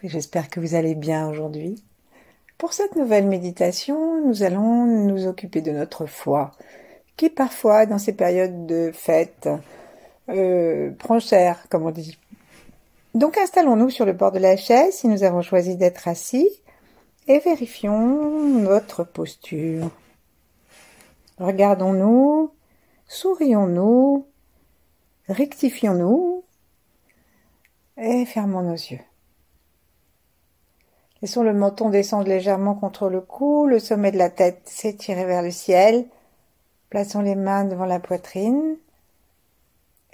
et j'espère que vous allez bien aujourd'hui. Pour cette nouvelle méditation, nous allons nous occuper de notre foi, qui parfois, dans ces périodes de fête, prend cher, comme on dit. Donc installons-nous sur le bord de la chaise si nous avons choisi d'être assis et vérifions notre posture. Regardons-nous, sourions-nous, rectifions-nous et fermons nos yeux. Laissons le menton descendre légèrement contre le cou, le sommet de la tête s'étirer vers le ciel. Plaçons les mains devant la poitrine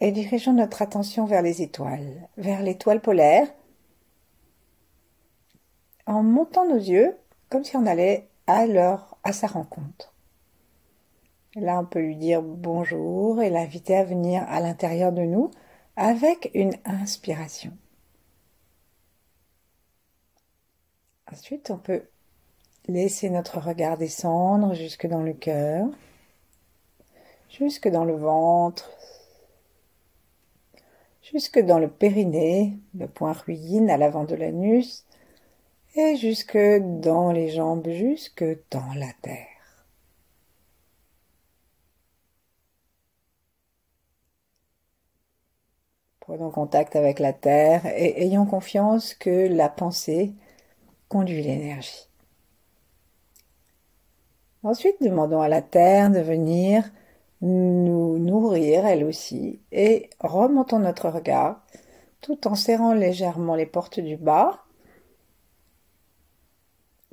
et dirigeons notre attention vers les étoiles, vers l'étoile polaire, en montant nos yeux comme si on allait à sa rencontre. Et là, on peut lui dire bonjour et l'inviter à venir à l'intérieur de nous avec une inspiration. Ensuite, on peut laisser notre regard descendre jusque dans le cœur, jusque dans le ventre, jusque dans le périnée, le point ruine à l'avant de l'anus, et jusque dans les jambes, jusque dans la terre. Prenons contact avec la terre et ayons confiance que la pensée conduit l'énergie. Ensuite, demandons à la terre de venir nous nourrir elle aussi et remontons notre regard tout en serrant légèrement les portes du bas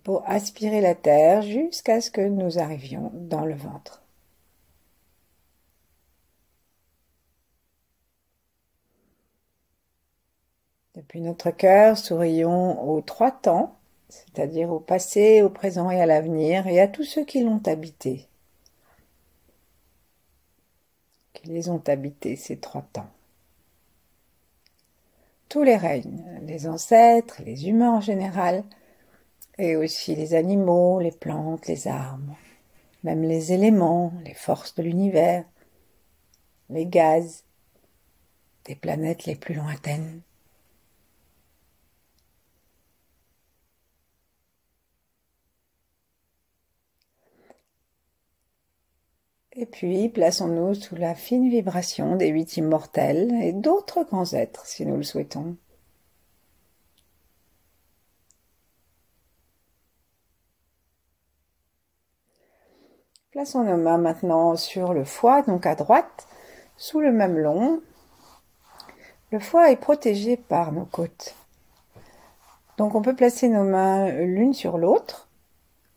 pour aspirer la terre jusqu'à ce que nous arrivions dans le ventre. Depuis notre cœur, sourions aux trois temps, c'est-à-dire au passé, au présent et à l'avenir, et à tous ceux qui l'ont habité. Qui les ont habités, ces trois temps. Tous les règnes, les ancêtres, les humains en général, et aussi les animaux, les plantes, les arbres, même les éléments, les forces de l'univers, les gaz, des planètes les plus lointaines. Et puis, plaçons-nous sous la fine vibration des 8 immortels et d'autres grands êtres, si nous le souhaitons. Plaçons nos mains maintenant sur le foie, donc à droite, sous le mamelon. Le foie est protégé par nos côtes. Donc on peut placer nos mains l'une sur l'autre,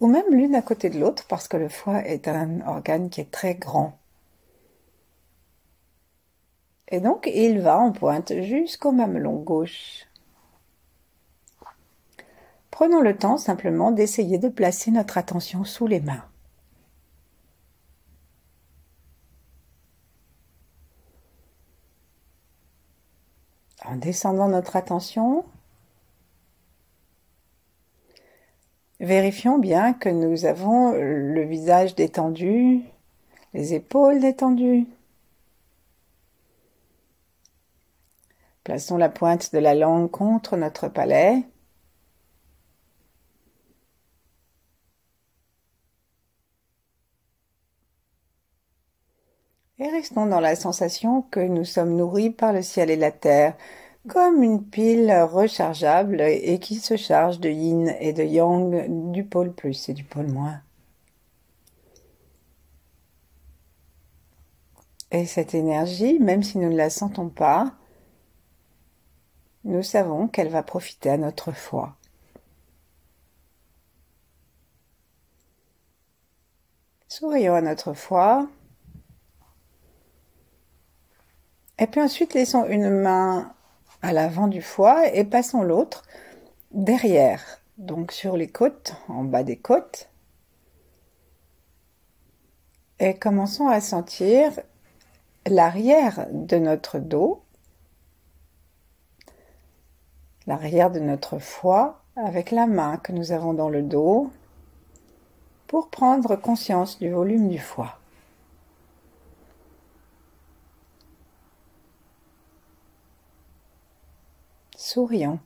ou même l'une à côté de l'autre, parce que le foie est un organe qui est très grand. Et donc il va en pointe jusqu'au mamelon gauche. Prenons le temps simplement d'essayer de placer notre attention sous les mains. En descendant notre attention, vérifions bien que nous avons le visage détendu, les épaules détendues. Plaçons la pointe de la langue contre notre palais. Et restons dans la sensation que nous sommes nourris par le ciel et la terre, comme une pile rechargeable et qui se charge de yin et de yang, du pôle plus et du pôle moins. Et cette énergie, même si nous ne la sentons pas, nous savons qu'elle va profiter à notre foi. Sourions à notre foi. Et puis ensuite, laissons une main à l'avant du foie et passons l'autre derrière, donc sur les côtes, en bas des côtes. Et commençons à sentir l'arrière de notre dos, l'arrière de notre foie, avec la main que nous avons dans le dos, pour prendre conscience du volume du foie. Sourions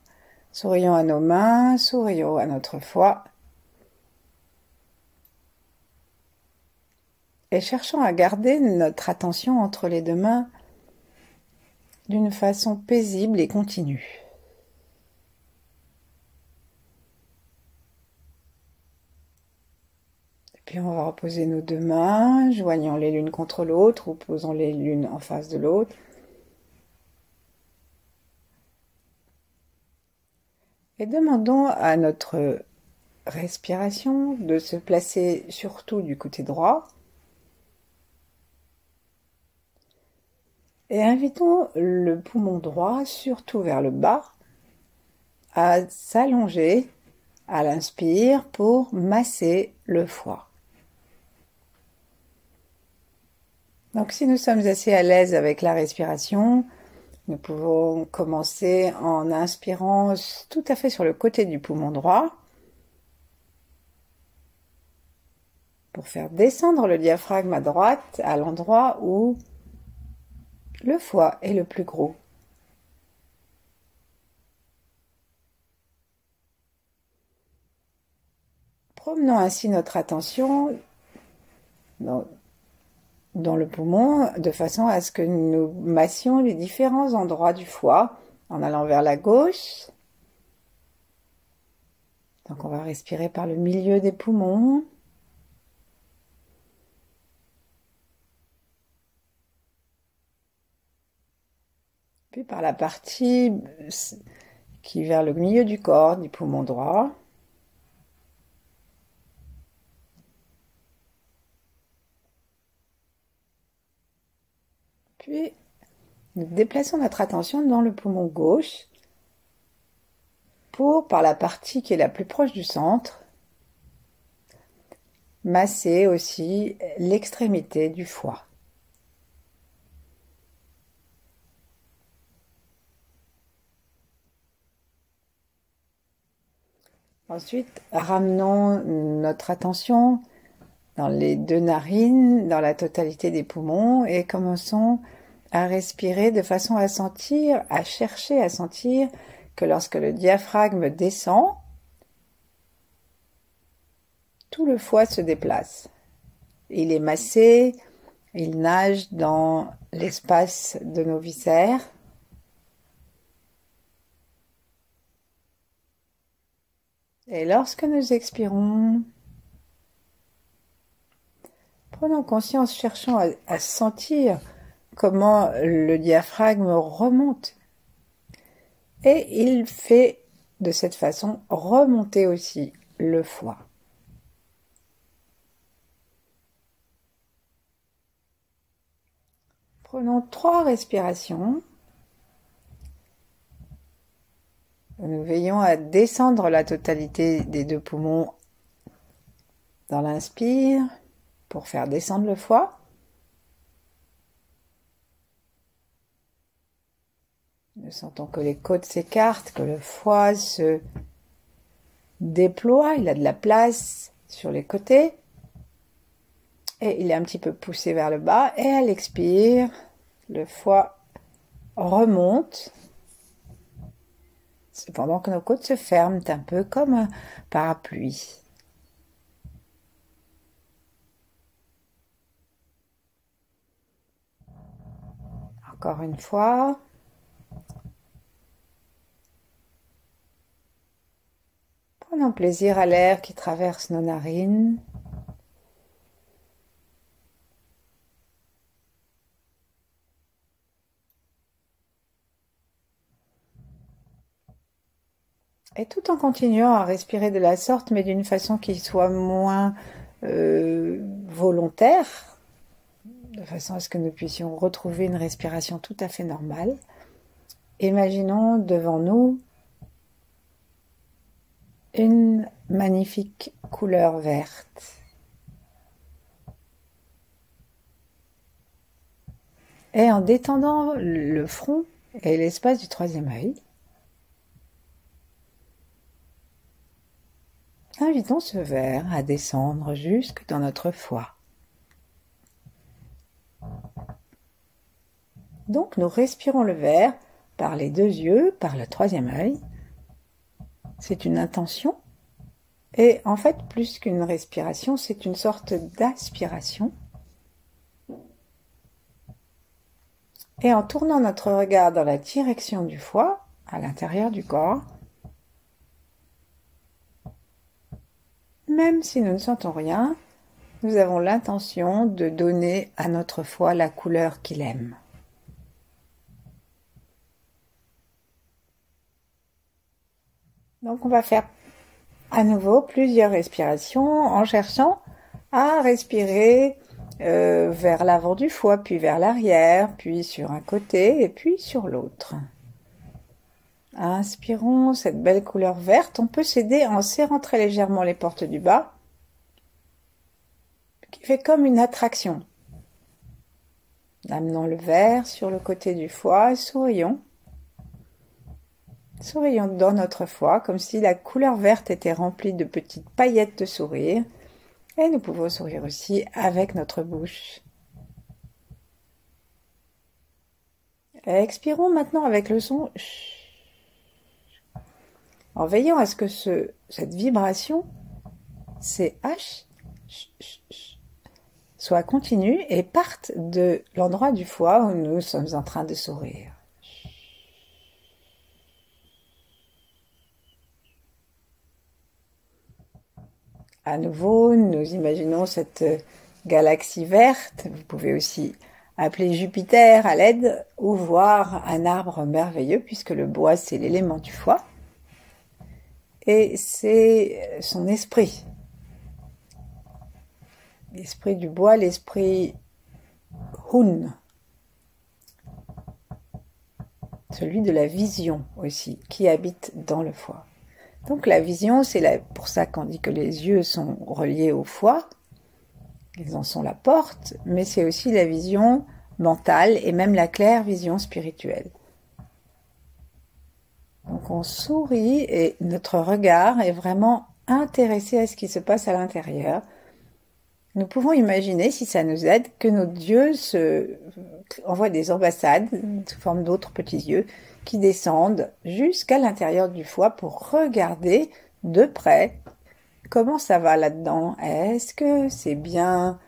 Sourions à nos mains, sourions à notre foie. Et cherchons à garder notre attention entre les deux mains d'une façon paisible et continue. Puis on va reposer nos deux mains, joignant-les l'une contre l'autre ou posant-les l'une en face de l'autre. Et demandons à notre respiration de se placer surtout du côté droit. Et invitons le poumon droit, surtout vers le bas, à s'allonger à l'inspire pour masser le foie. Donc si nous sommes assez à l'aise avec la respiration, nous pouvons commencer en inspirant tout à fait sur le côté du poumon droit pour faire descendre le diaphragme à droite à l'endroit où le foie est le plus gros. Promenons ainsi notre attention dans le poumon de façon à ce que nous massions les différents endroits du foie en allant vers la gauche. Donc on va respirer par le milieu des poumons. Puis par la partie qui est vers le milieu du corps du poumon droit. Puis, nous déplaçons notre attention dans le poumon gauche pour, par la partie qui est la plus proche du centre, masser aussi l'extrémité du foie. Ensuite, ramenons notre attention dans les deux narines, dans la totalité des poumons et commençons à respirer de façon à sentir, à chercher à sentir que lorsque le diaphragme descend, tout le foie se déplace. Il est massé, il nage dans l'espace de nos viscères. Et lorsque nous expirons, prenons conscience, cherchons à sentir comment le diaphragme remonte. Et il fait de cette façon remonter aussi le foie. Prenons 3 respirations. Nous veillons à descendre la totalité des deux poumons dans l'inspire pour faire descendre le foie. Nous sentons que les côtes s'écartent, que le foie se déploie, il a de la place sur les côtés. Et il est un petit peu poussé vers le bas. Et à l'expire, le foie remonte. Cependant que nos côtes se ferment un peu comme un parapluie. Encore une fois. Prenons plaisir à l'air qui traverse nos narines. Et tout en continuant à respirer de la sorte, mais d'une façon qui soit moins volontaire, de façon à ce que nous puissions retrouver une respiration tout à fait normale. Imaginons devant nous une magnifique couleur verte. Et en détendant le front et l'espace du troisième œil, invitons ce vert à descendre jusque dans notre foie. Donc nous respirons le vert par les deux yeux, par le troisième œil, c'est une intention. Et en fait, plus qu'une respiration, c'est une sorte d'aspiration. Et en tournant notre regard dans la direction du foie, à l'intérieur du corps, même si nous ne sentons rien, nous avons l'intention de donner à notre foie la couleur qu'il aime. Donc on va faire à nouveau plusieurs respirations en cherchant à respirer vers l'avant du foie, puis vers l'arrière, puis sur un côté et puis sur l'autre. Inspirons cette belle couleur verte. On peut s'aider en serrant très légèrement les portes du bas, qui fait comme une attraction. Amenons le vert sur le côté du foie, sourions. Sourions dans notre foie, comme si la couleur verte était remplie de petites paillettes de sourire. Et nous pouvons sourire aussi avec notre bouche. Expirons maintenant avec le son en veillant à ce que cette vibration, ces H, soit continue et parte de l'endroit du foie où nous sommes en train de sourire. À nouveau, nous imaginons cette galaxie verte. Vous pouvez aussi appeler Jupiter à l'aide ou voir un arbre merveilleux puisque le bois, c'est l'élément du foie. Et c'est son esprit. L'esprit du bois, l'esprit Hun. Celui de la vision aussi, qui habite dans le foie. Donc la vision, c'est pour ça qu'on dit que les yeux sont reliés au foie. Ils en sont la porte, mais c'est aussi la vision mentale et même la claire vision spirituelle. Donc on sourit et notre regard est vraiment intéressé à ce qui se passe à l'intérieur. Nous pouvons imaginer, si ça nous aide, que nos yeux envoient des ambassades sous forme d'autres petits yeux qui descendent jusqu'à l'intérieur du foie pour regarder de près comment ça va là-dedans. Est-ce que c'est bien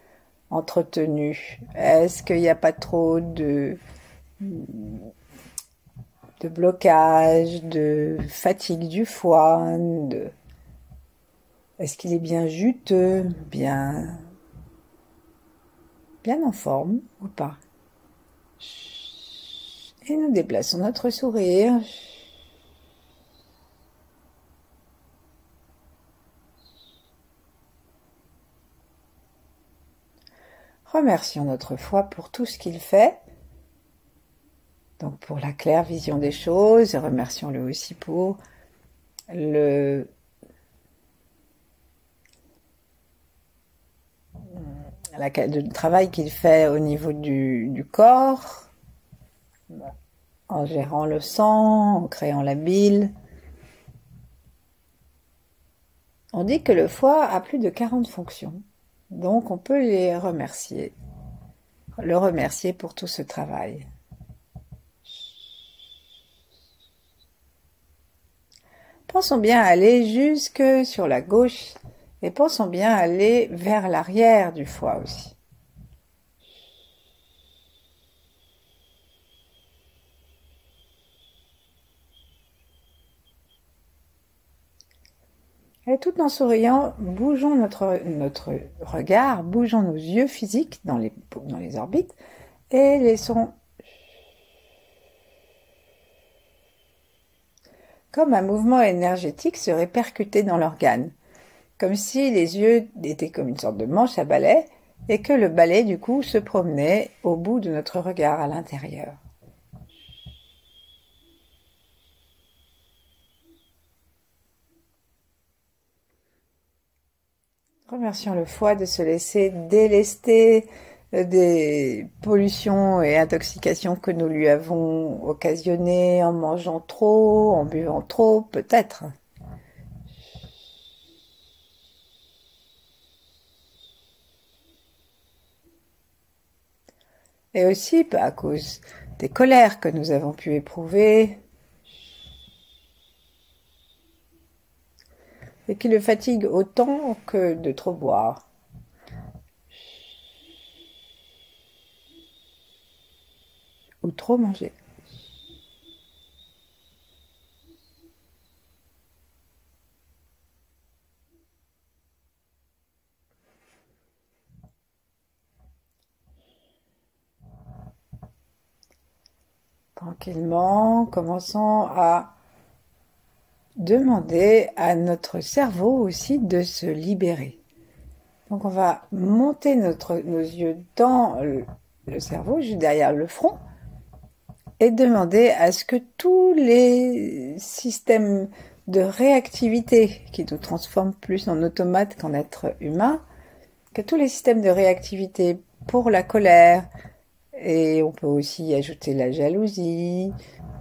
entretenu? Est-ce qu'il n'y a pas trop de blocage, de fatigue du foie? Est-ce qu'il est bien juteux, bien en forme ou pas? Et nous déplaçons notre sourire. Remercions notre foie pour tout ce qu'il fait. Donc pour la claire vision des choses, et remercions-le aussi pour le travail qu'il fait au niveau du corps, en gérant le sang, en créant la bile. On dit que le foie a plus de 40 fonctions, donc on peut le remercier pour tout ce travail. Pensons bien à aller jusque sur la gauche et pensons bien à aller vers l'arrière du foie aussi. Et tout en souriant, bougeons notre regard, bougeons nos yeux physiques dans les orbites et laissons comme un mouvement énergétique se répercuter dans l'organe, comme si les yeux étaient comme une sorte de manche à balai et que le balai du coup se promenait au bout de notre regard à l'intérieur. Remercions le foie de se laisser délester des pollutions et intoxications que nous lui avons occasionnées en mangeant trop, en buvant trop, peut-être. Et aussi à cause des colères que nous avons pu éprouver, et qui le fatigue autant que de trop boire. Ou trop manger. Tranquillement, commençons à demander à notre cerveau aussi de se libérer. Donc on va monter nos yeux dans le cerveau, juste derrière le front, et demander à ce que tous les systèmes de réactivité qui nous transforment plus en automate qu'en être humain, que tous les systèmes de réactivité pour la colère, et on peut aussi ajouter la jalousie,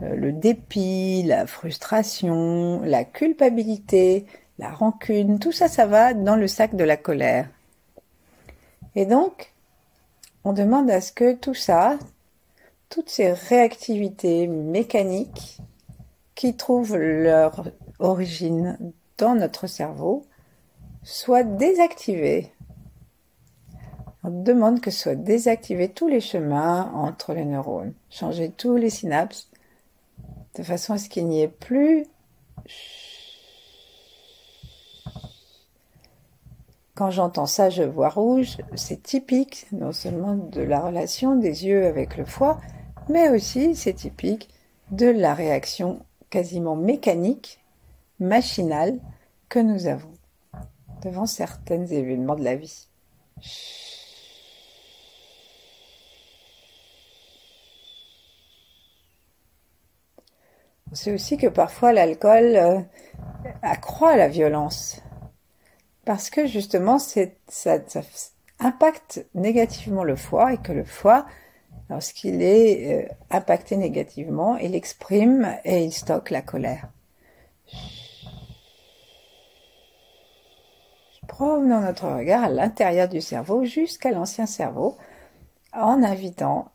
le dépit, la frustration, la culpabilité, la rancune, tout ça, ça va dans le sac de la colère. Et donc, on demande à ce que tout ça, toutes ces réactivités mécaniques qui trouvent leur origine dans notre cerveau, soient désactivées. On demande que soient désactivés tous les chemins entre les neurones, changer tous les synapses, de façon à ce qu'il n'y ait plus. Quand j'entends ça, je vois rouge. C'est typique non seulement de la relation des yeux avec le foie, mais aussi c'est typique de la réaction quasiment mécanique, machinale, que nous avons devant certains événements de la vie. On sait aussi que parfois l'alcool accroît la violence. Parce que justement, ça impacte négativement le foie et que le foie, lorsqu'il est impacté négativement, il exprime et il stocke la colère. Promenons notre regard à l'intérieur du cerveau jusqu'à l'ancien cerveau en invitant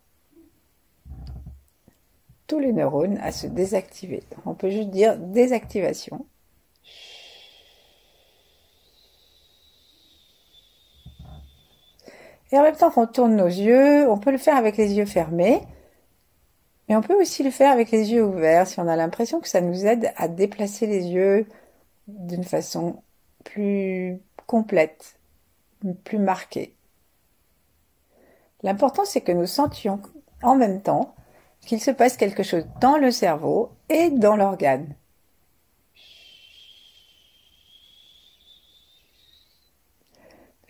tous les neurones à se désactiver. Donc on peut juste dire désactivation. Et en même temps qu'on tourne nos yeux, on peut le faire avec les yeux fermés, mais on peut aussi le faire avec les yeux ouverts si on a l'impression que ça nous aide à déplacer les yeux d'une façon plus complète, plus marquée. L'important, c'est que nous sentions en même temps qu'il se passe quelque chose dans le cerveau et dans l'organe.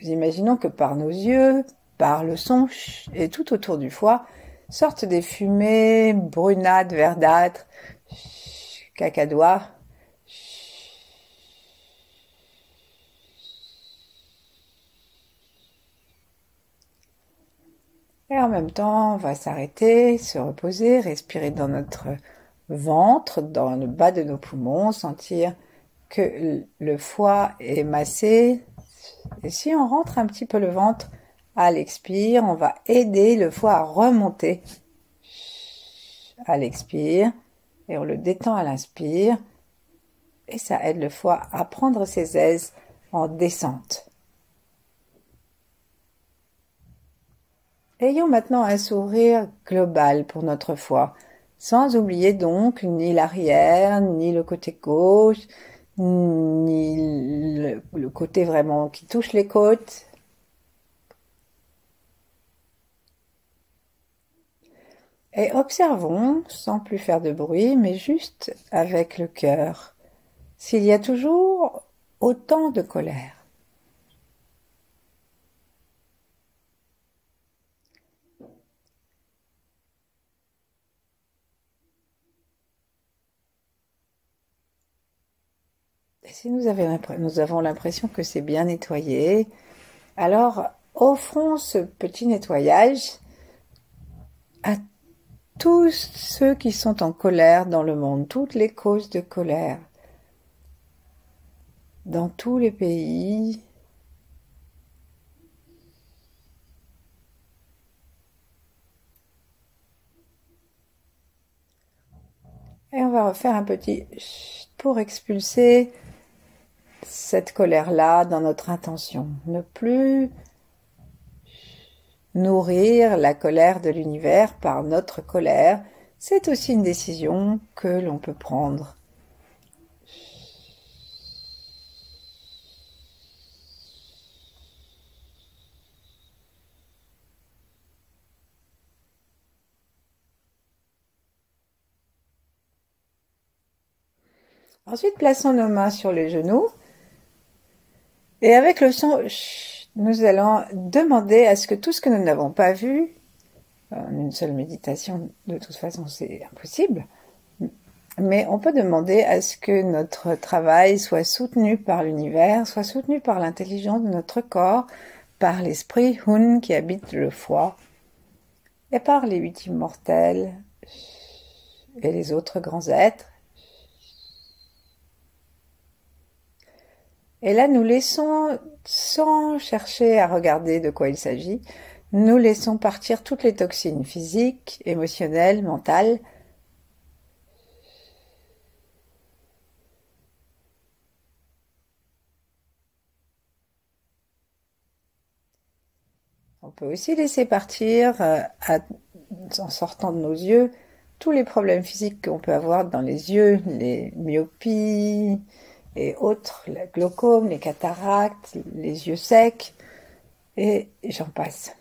Nous imaginons que par nos yeux, par le son et tout autour du foie, sortent des fumées brunâtres, verdâtres, cacadois. Et en même temps, on va s'arrêter, se reposer, respirer dans notre ventre, dans le bas de nos poumons, sentir que le foie est massé. Et si on rentre un petit peu le ventre à l'expire, on va aider le foie à remonter à l'expire et on le détend à l'inspire. Et ça aide le foie à prendre ses aises en descente. Ayons maintenant un sourire global pour notre foie, sans oublier donc ni l'arrière, ni le côté gauche, ni le côté vraiment qui touche les côtes. Et observons, sans plus faire de bruit, mais juste avec le cœur, s'il y a toujours autant de colère. Et si nous avons l'impression que c'est bien nettoyé, alors offrons ce petit nettoyage à tous ceux qui sont en colère dans le monde, toutes les causes de colère, dans tous les pays. Et on va refaire un petit chut pour expulser cette colère-là dans notre intention. Ne plus nourrir la colère de l'univers par notre colère, c'est aussi une décision que l'on peut prendre. Ensuite, plaçons nos mains sur les genoux et avec le son, nous allons demander à ce que tout ce que nous n'avons pas vu, en une seule méditation, de toute façon c'est impossible, mais on peut demander à ce que notre travail soit soutenu par l'univers, soit soutenu par l'intelligence de notre corps, par l'esprit Hun qui habite le foie, et par les 8 immortels et les autres grands êtres. Et là, nous laissons, sans chercher à regarder de quoi il s'agit, nous laissons partir toutes les toxines physiques, émotionnelles, mentales. On peut aussi laisser partir, en sortant de nos yeux, tous les problèmes physiques qu'on peut avoir dans les yeux, les myopies et autres, le glaucome, les cataractes, les yeux secs, et j'en passe.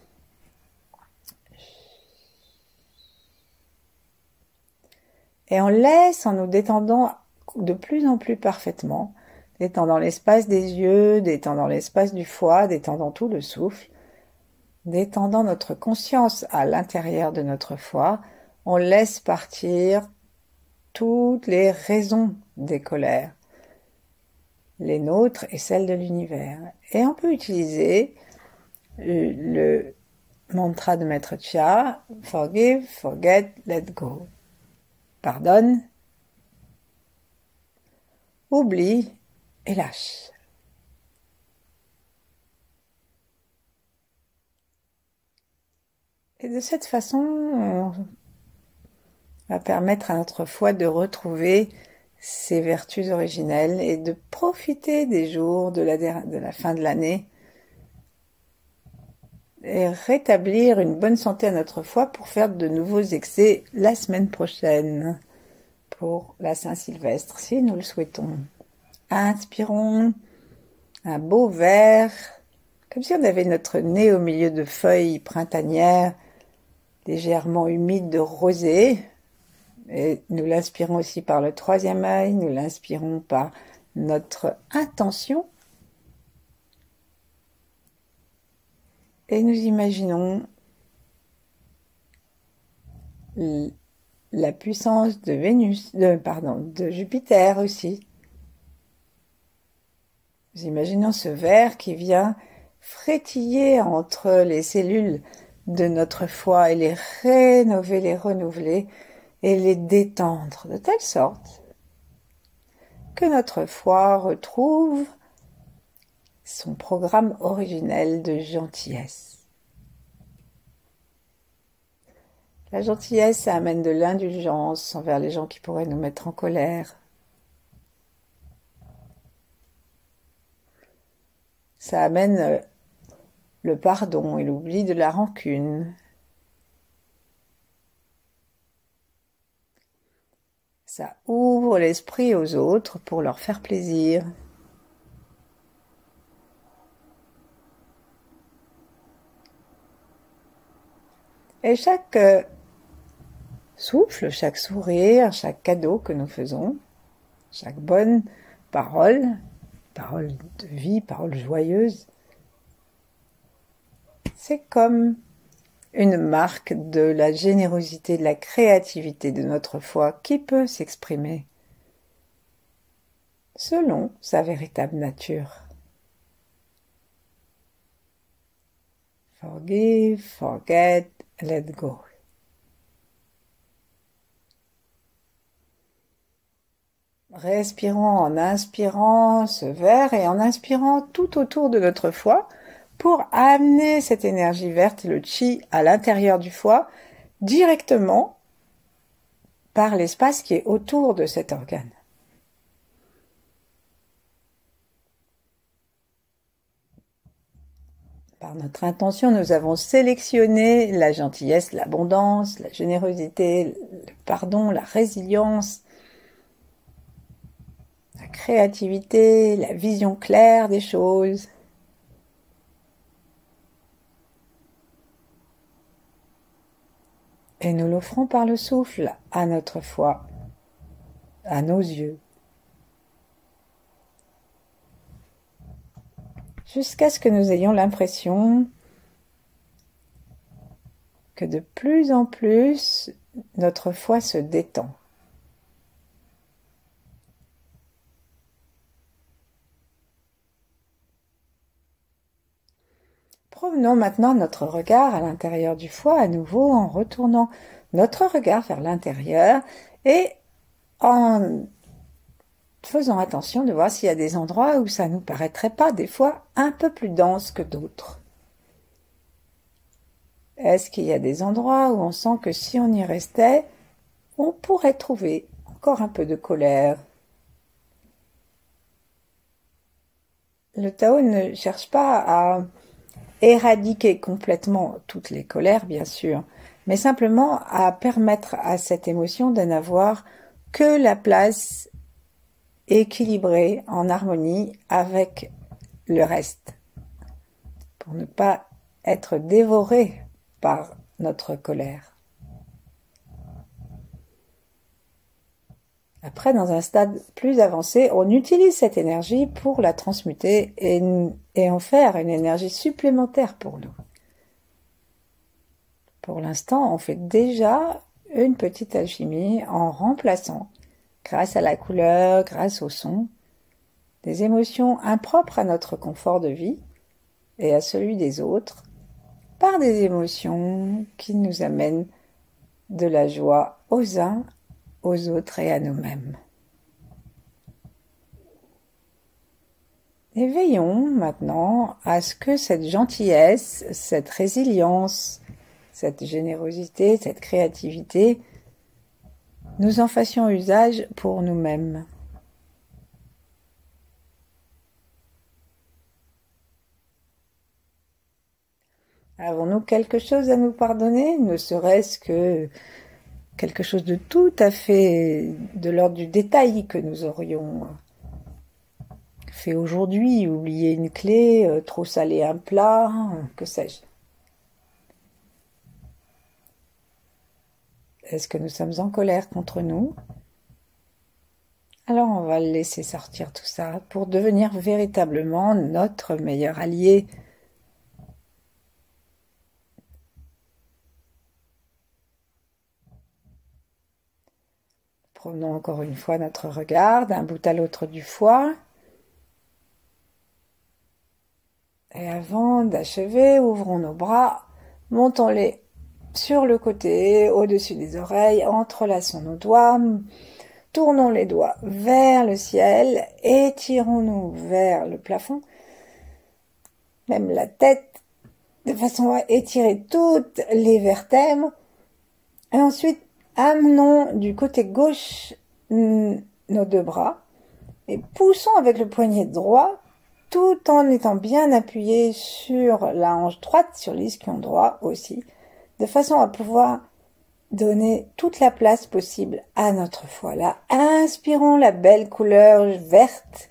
Et on laisse en nous détendant de plus en plus parfaitement, détendant l'espace des yeux, détendant l'espace du foie, détendant tout le souffle, détendant notre conscience à l'intérieur de notre foie, on laisse partir toutes les raisons des colères, les nôtres et celles de l'univers. Et on peut utiliser le mantra de Maître Chia, Forgive, Forget, Let Go. Pardonne, oublie et lâche. Et de cette façon, on va permettre à notre foi de retrouver ses vertus originelles et de profiter des jours de la fin de l'année et rétablir une bonne santé à notre foi pour faire de nouveaux excès la semaine prochaine pour la Saint-Sylvestre, si nous le souhaitons. Inspirons un beau verre, comme si on avait notre nez au milieu de feuilles printanières légèrement humides de rosée. Et nous l'inspirons aussi par le 3e œil, nous l'inspirons par notre intention. Et nous imaginons la puissance de de Jupiter aussi. Nous imaginons ce verre qui vient frétiller entre les cellules de notre foie et les rénover, les renouveler et les détendre de telle sorte que notre foie retrouve son programme originel de gentillesse. La gentillesse, ça amène de l'indulgence envers les gens qui pourraient nous mettre en colère. Ça amène le pardon et l'oubli de la rancune. Ça ouvre l'esprit aux autres pour leur faire plaisir. Et chaque souffle, chaque sourire, chaque cadeau que nous faisons, chaque bonne parole, parole de vie, parole joyeuse, c'est comme une marque de la générosité, de la créativité de notre foi qui peut s'exprimer selon sa véritable nature. Forgive, forget, let go. Respirons en inspirant ce verre et en inspirant tout autour de notre foie pour amener cette énergie verte, le chi, à l'intérieur du foie, directement par l'espace qui est autour de cet organe. Par notre intention, nous avons sélectionné la gentillesse, l'abondance, la générosité, le pardon, la résilience, la créativité, la vision claire des choses. Et nous l'offrons par le souffle à notre foi, à nos yeux. Jusqu'à ce que nous ayons l'impression que de plus en plus, notre foi se détend. Promenons maintenant notre regard à l'intérieur du foie à nouveau en retournant notre regard vers l'intérieur et en faisant attention de voir s'il y a des endroits où ça nous paraîtrait pas des fois un peu plus dense que d'autres. Est-ce qu'il y a des endroits où on sent que si on y restait, on pourrait trouver encore un peu de colère? Le Tao ne cherche pas à éradiquer complètement toutes les colères, bien sûr, mais simplement à permettre à cette émotion de n'avoir que la place équilibrée, en harmonie avec le reste, pour ne pas être dévoré par notre colère. Après, dans un stade plus avancé, on utilise cette énergie pour la transmuter et en faire une énergie supplémentaire pour nous. Pour l'instant, on fait déjà une petite alchimie en remplaçant, grâce à la couleur, grâce au son, des émotions impropres à notre confort de vie et à celui des autres, par des émotions qui nous amènent de la joie aux uns, aux autres et à nous-mêmes. Et veillons maintenant à ce que cette gentillesse, cette résilience, cette générosité, cette créativité, nous en fassions usage pour nous-mêmes. Avons-nous quelque chose à nous pardonner, ne serait-ce que quelque chose de tout à fait de l'ordre du détail que nous aurions fait aujourd'hui, oublier une clé, trop salé un plat, que sais-je. Est-ce que nous sommes en colère contre nous? Alors on va laisser sortir tout ça pour devenir véritablement notre meilleur allié. Promenons encore une fois notre regard d'un bout à l'autre du foie. Et avant d'achever, ouvrons nos bras, montons-les sur le côté, au-dessus des oreilles, entrelaçons nos doigts, tournons les doigts vers le ciel, étirons-nous vers le plafond, même la tête, de façon à étirer toutes les vertèbres. Et ensuite, amenons du côté gauche nos deux bras et poussons avec le poignet droit tout en étant bien appuyé sur la hanche droite, sur l'ischion droit aussi, de façon à pouvoir donner toute la place possible à notre foie. Là, inspirons la belle couleur verte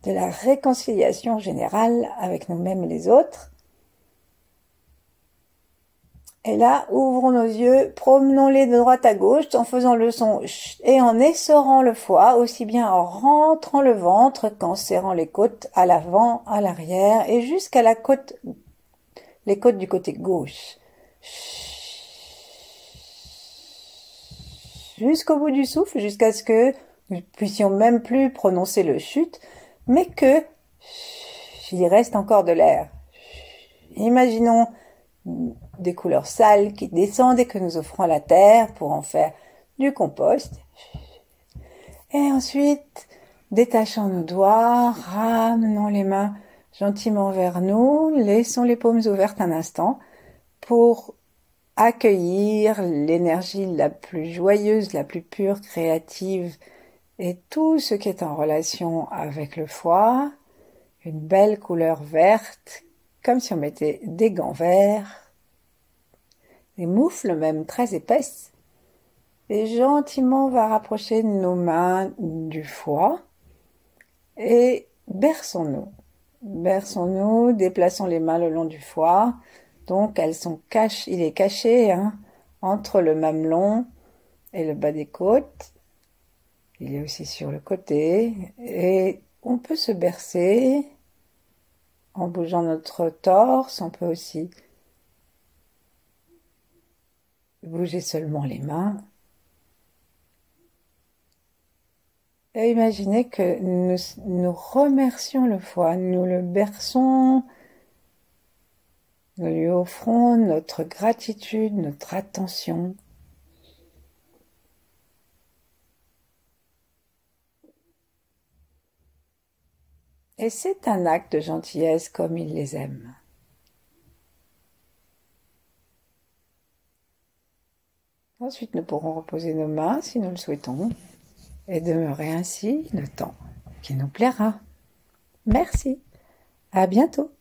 de la réconciliation générale avec nous-mêmes et les autres. Et là, ouvrons nos yeux, promenons-les de droite à gauche en faisant le son et en essorant le foie, aussi bien en rentrant le ventre qu'en serrant les côtes à l'avant, à l'arrière et jusqu'à la côte, les côtes du côté gauche. Jusqu'au bout du souffle, jusqu'à ce que nous ne puissions même plus prononcer le chut, mais que il reste encore de l'air. Imaginons des couleurs sales qui descendent et que nous offrons à la terre pour en faire du compost. Et ensuite, détachons nos doigts, ramenons les mains gentiment vers nous, laissons les paumes ouvertes un instant pour accueillir l'énergie la plus joyeuse, la plus pure, créative et tout ce qui est en relation avec le foie. une belle couleur verte, comme si on mettait des gants verts, des moufles même très épaisses. Et gentiment, on va rapprocher nos mains du foie et berçons-nous. Berçons-nous, déplaçons les mains le long du foie. Donc, il est caché entre le mamelon et le bas des côtes. Il est aussi sur le côté. Et on peut se bercer en bougeant notre torse. On peut aussi bouger seulement les mains. Et imaginez que nous remercions le foie, nous le berçons, nous lui offrons notre gratitude, notre attention. Et c'est un acte de gentillesse comme il les aime. Ensuite, nous pourrons reposer nos mains si nous le souhaitons et demeurer ainsi le temps qui nous plaira. Merci. À bientôt.